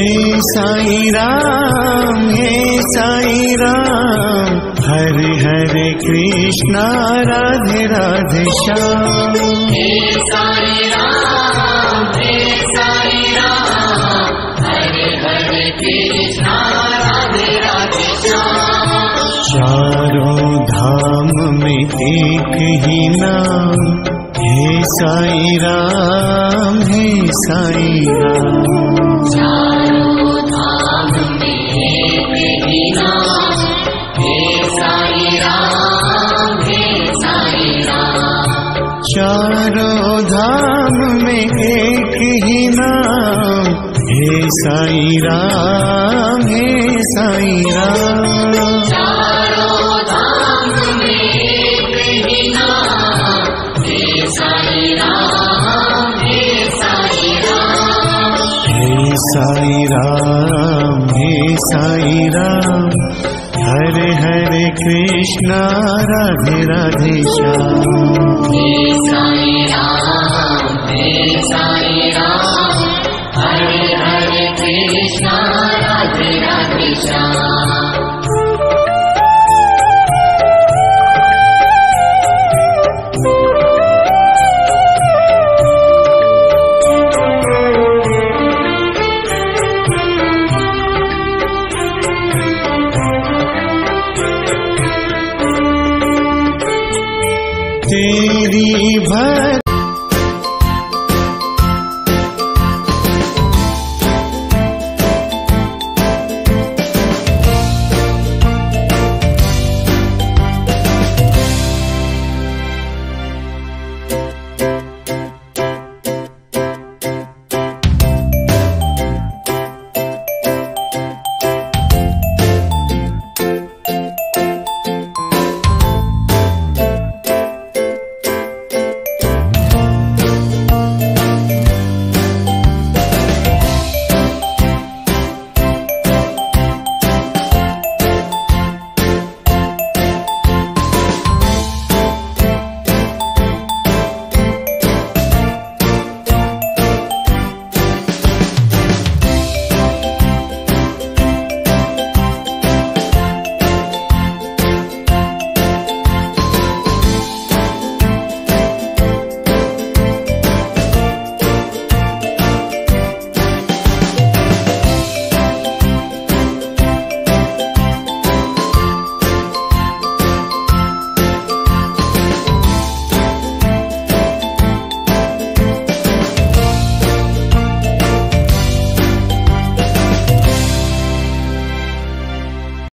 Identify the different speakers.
Speaker 1: साईं राम, हे साईं राम, हरे हरे कृष्णा राधे राधे श्याम।
Speaker 2: हे साईं राम, हे साईं राम, हरे हरे कृष्णा राधे राधे श्याम।
Speaker 1: चारों धाम में एक ही नाम, हे साईं राम, हे साईं राम।
Speaker 2: चारों धाम में एक ही नाम, हे साईं राम, हे साईं राम।
Speaker 1: चारों धाम में एक ही नाम, हे साईं राम, हे साईं राम।
Speaker 2: चारों धाम में एक ही नाम, हे साईं राम, हे साईं राम।
Speaker 1: हे साईं राम, हे साईं राम, हरे हरे कृष्णा राधे राधे श्याम।
Speaker 2: हे साईं